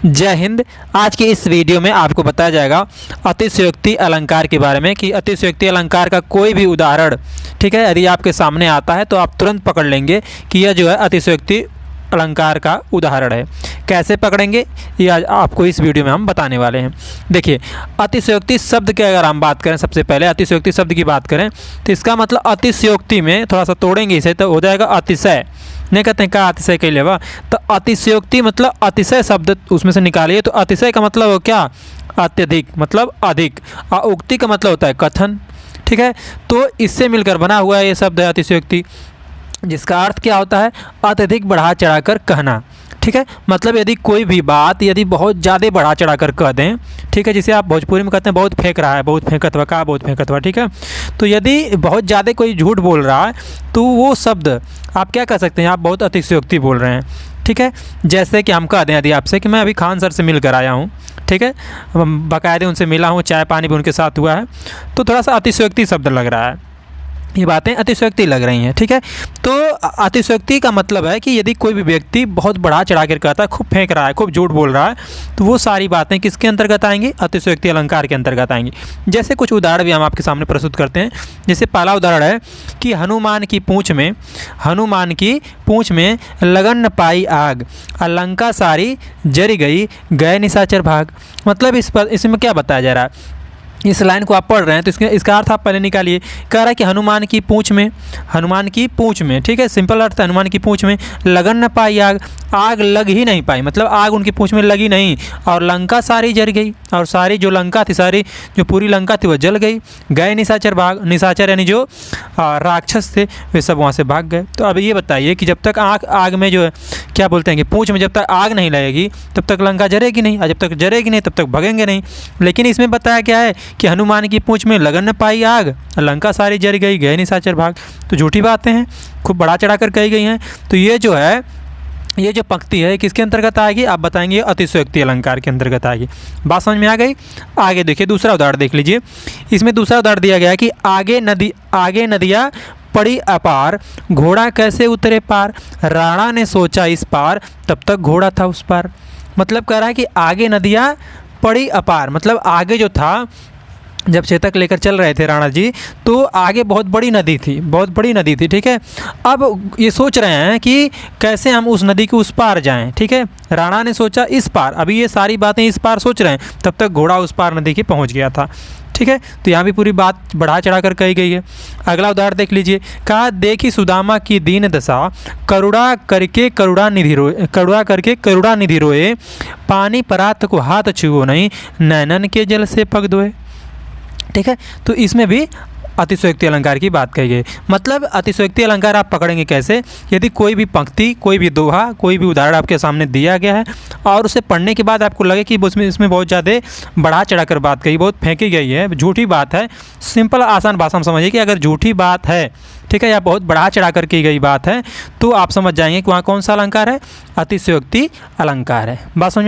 जय हिंद। आज की इस वीडियो में आपको बताया जाएगा अतिशयोक्ति अलंकार के बारे में कि अतिशयोक्ति अलंकार का कोई भी उदाहरण, ठीक है, यदि आपके सामने आता है तो आप तुरंत पकड़ लेंगे कि यह जो है अतिशयोक्ति अलंकार का उदाहरण है। कैसे पकड़ेंगे ये आज आपको इस वीडियो में हम बताने वाले हैं। देखिए, अतिशयोक्ति शब्द की अगर हम बात करें, सबसे पहले अतिशयोक्ति शब्द की बात करें तो इसका मतलब अतिशयोक्ति में थोड़ा सा तोड़ेंगे इसे तो हो जाएगा अतिशय। नहीं कहते हैं क्या अतिशय के लिए, तो अतिशयोक्ति मतलब अतिशय शब्द उसमें से निकालिए तो अतिशय का मतलब हो क्या, अत्यधिक मतलब अधिक, और उक्ति का मतलब होता है कथन। ठीक है, तो इससे मिलकर बना हुआ है ये शब्द है अतिशयोक्ति, जिसका अर्थ क्या होता है, अत्यधिक बढ़ा चढ़ाकर कहना। ठीक है, मतलब यदि कोई भी बात यदि बहुत ज़्यादा बढ़ा चढ़ाकर कह दें, ठीक है, जिसे आप भोजपुरी में कहते हैं बहुत फेंक रहा है, बहुत फेंकत हुआ, का बहुत फेंकत हुआ। ठीक है, तो यदि बहुत ज़्यादा कोई झूठ बोल रहा है तो वो शब्द आप क्या कह सकते हैं, आप बहुत अतिशयोक्ति बोल रहे हैं। ठीक है, जैसे कि हम कह दें यदि आपसे कि मैं अभी खान सर से मिल कर आया हूँ, ठीक है, बाकायदे उनसे मिला हूँ, चाय पानी भी उनके साथ हुआ है, तो थोड़ा सा अतिशयोक्ति शब्द लग रहा है, ये बातें अतिशयोक्ति लग रही हैं। ठीक है, तो अतिशयोक्ति का मतलब है कि यदि कोई भी व्यक्ति बहुत बढ़ा चढ़ा कर कहता है, खूब फेंक रहा है, खूब झूठ बोल रहा है, तो वो सारी बातें किसके अंतर्गत आएंगी, अतिशयोक्ति अलंकार के अंतर्गत आएंगी। जैसे कुछ उदाहरण भी हम आपके सामने प्रस्तुत करते हैं। जैसे पहला उदाहरण है कि हनुमान की पूँछ में लगन न पाई आग, लंका सारी जरी गई, गए निशाचर भाग। मतलब इसमें क्या बताया जा रहा है, इस लाइन को आप पढ़ रहे हैं तो इसका अर्थ आप पहले निकालिए। कह रहा है कि हनुमान की पूँछ में, ठीक है, सिंपल अर्थ है, हनुमान की पूँछ में लगन न पाई आग, आग लग ही नहीं पाई, मतलब आग उनकी पूँछ में लगी नहीं, और लंका सारी जल गई, और सारी जो लंका थी, सारी जो पूरी लंका थी वह जल गई। गए निशाचर भाग, निशाचर यानी जो राक्षस थे वे सब वहाँ से भाग गए। तो अब ये बताइए कि जब तक आग में जो है क्या बोलते हैं कि पूँछ में जब तक आग नहीं लगेगी तब तक लंका जरेगी नहीं, और जब तक जरेगी नहीं तब तक भगेंगे नहीं। लेकिन इसमें बताया क्या है कि हनुमान की पूँछ में लगन न पाई आग, लंका सारी जल गई, गए निशाचर भाग। तो झूठी बातें हैं, खूब बढ़ा चढ़ा कर कही गई हैं। तो ये जो पंक्ति है किसके अंतर्गत आएगी, आप बताएंगे अतिशयोक्ति अलंकार के अंतर्गत आएगी। बात समझ में आ गई। आगे देखिए, दूसरा उदाहरण देख लीजिए। इसमें दूसरा उदाहरण दिया गया है कि आगे नदियाँ पड़ी अपार, घोड़ा कैसे उतरे पार, राणा ने सोचा इस पार, तब तक घोड़ा था उस पार। मतलब कह रहा है कि आगे नदियाँ पड़ी अपार, मतलब आगे जो था, जब चेतक लेकर चल रहे थे राणा जी, तो आगे बहुत बड़ी नदी थी। ठीक है, अब ये सोच रहे हैं कि कैसे हम उस नदी के उस पार जाएं। ठीक है, राणा ने सोचा इस पार, अभी ये सारी बातें इस पार सोच रहे हैं, तब तक घोड़ा उस पार नदी के पहुंच गया था। ठीक है, तो यहाँ भी पूरी बात बढ़ा चढ़ा कर कही गई है। अगला उदाहरण देख लीजिए। कहा, देखी सुदामा की दीन दशा, करुणा करके करुणा निधि रोए, पानी परात को हाथ छुओ नहीं, नैनन के जल से पग धोए। ठीक है, तो इसमें भी अतिशयोक्ति अलंकार की बात कही गई। मतलब अतिशयोक्ति अलंकार आप पकड़ेंगे कैसे, यदि कोई भी पंक्ति, कोई भी दोहा, कोई भी उदाहरण आपके सामने दिया गया है और उसे पढ़ने के बाद आपको लगे कि इसमें बहुत ज़्यादा बढ़ा चढ़ा कर बात कही, बहुत फेंकी गई है, झूठी बात है। सिंपल आसान भाषा में समझिए कि अगर झूठी बात है, ठीक है, या बहुत बढ़ा चढ़ा कर की गई बात है, तो आप समझ जाएंगे कि वहाँ कौन सा अलंकार है, अतिशयोक्ति अलंकार है। बात समझ